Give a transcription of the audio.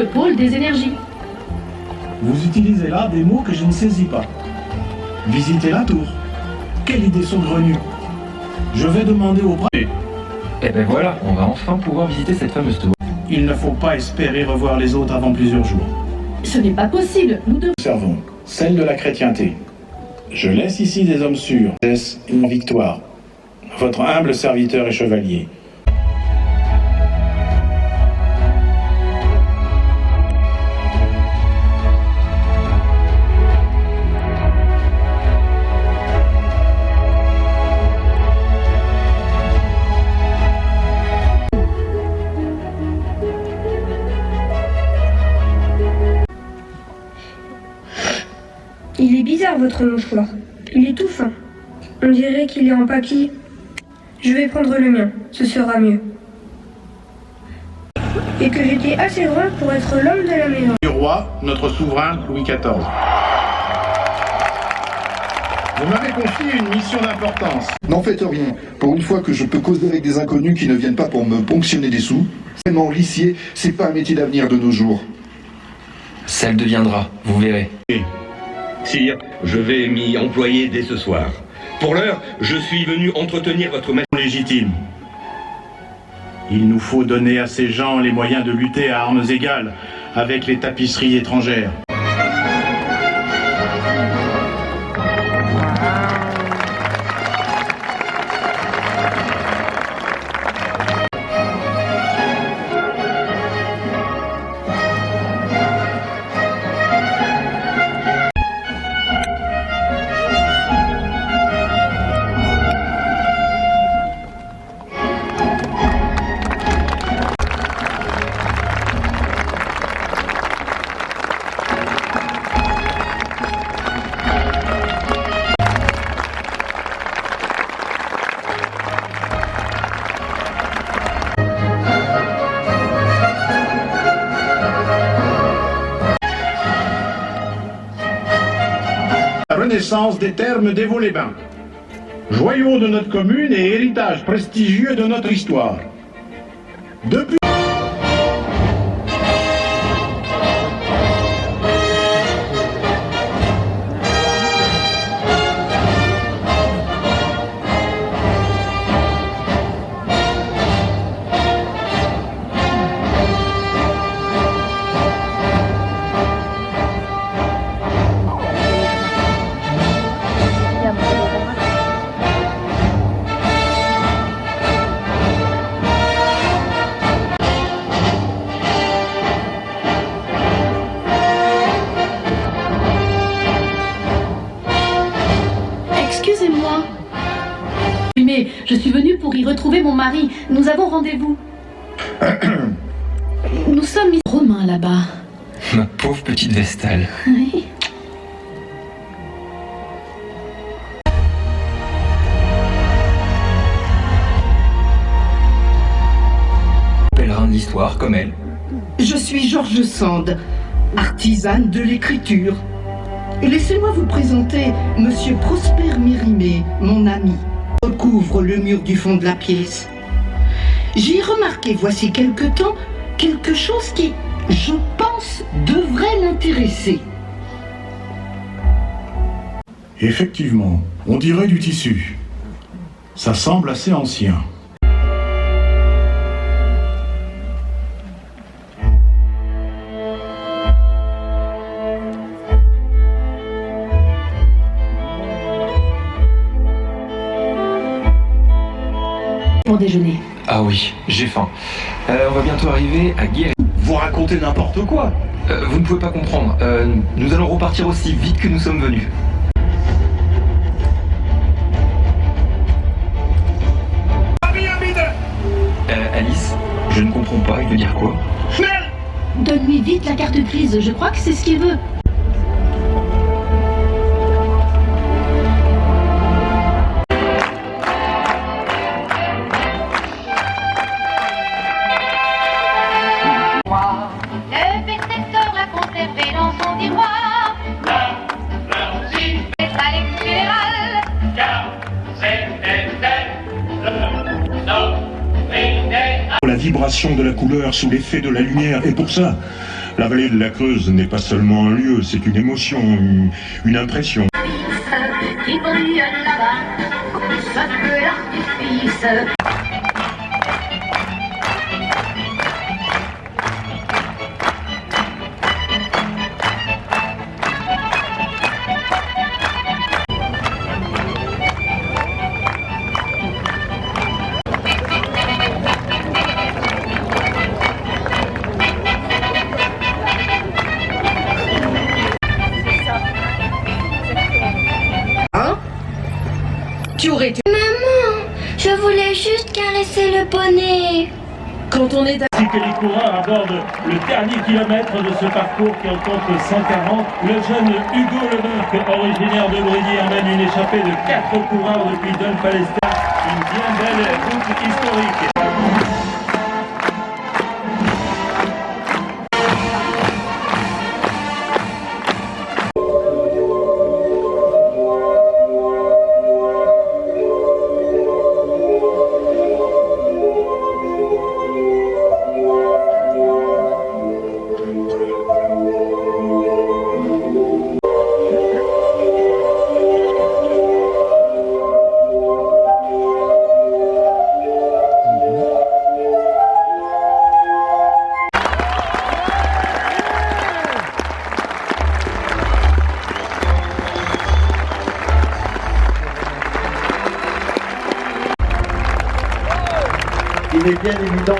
pôle des énergies. Vous utilisez là des mots que je ne saisis pas. Visiter la tour. Quelle idée saugrenue. Je vais demander au préfet. Et ben voilà, on va enfin pouvoir visiter cette fameuse tour. Il ne faut pas espérer revoir les autres avant plusieurs jours. Ce n'est pas possible, nous devons... Observons celle de la chrétienté. Je laisse ici des hommes sûrs. Est une victoire. Votre humble serviteur et chevalier. Il est bizarre votre mouchoir. Il est tout fin. On dirait qu'il est en papier. Je vais prendre le mien, ce sera mieux. Et que j'étais assez grand pour être l'homme de la maison. Du roi, notre souverain Louis XIV. Vous m'avez confié une mission d'importance. N'en faites rien. Pour une fois que je peux causer avec des inconnus qui ne viennent pas pour me ponctionner des sous, vraiment l'huissier, c'est pas un métier d'avenir de nos jours. Ça le deviendra, vous verrez. Sire, je vais m'y employer dès ce soir. Pour l'heure, je suis venu entretenir votre majesté. Légitime. Il nous faut donner à ces gens les moyens de lutter à armes égales avec les tapisseries étrangères. Renaissance des thermes d'Évaux-les-Bains. Joyau de notre commune et héritage prestigieux de notre histoire. Depuis Excusez-moi. Mais je suis venue pour y retrouver mon mari. Nous avons rendez-vous. Nous sommes romains là-bas. Ma pauvre petite Vestale. Oui. Pèlerin de l'histoire, comme elle. Je suis Georges Sand, artisane de l'écriture. Et laissez-moi vous présenter Monsieur Prosper Mérimée, mon ami. Recouvre le mur du fond de la pièce. J'ai remarqué voici quelque temps quelque chose qui, je pense, devrait l'intéresser. effectivement, on dirait du tissu. Ça semble assez ancien. Pour déjeuner. Ah oui, j'ai faim. On va bientôt arriver à Guéret. Vous racontez n'importe quoi. Vous ne pouvez pas comprendre. Nous allons repartir aussi vite que nous sommes venus. Alice, je ne comprends pas, il veut dire quoi? Donne-lui vite la carte grise, je crois que c'est ce qu'il veut. Le percepteur l'a conservé dans son tiroir. C'est sa lecture générale. Car c'était elle, le La vibration de la couleur sous l'effet de la lumière, et pour ça, La vallée de la Creuse n'est pas seulement un lieu, c'est une émotion, une impression. Qui brille là-bas, ce feu d'artifice. Tu aurais été... Maman, je voulais juste caresser le poney. Quand on est Ainsi que les coureurs abordent le dernier kilomètre de ce parcours qui en compte 140, le jeune Hugo Lemerck, originaire de Brigny, emmène une échappée de 4 coureurs depuis Dun-Palestin. Une bien belle route historique. Il est bien évident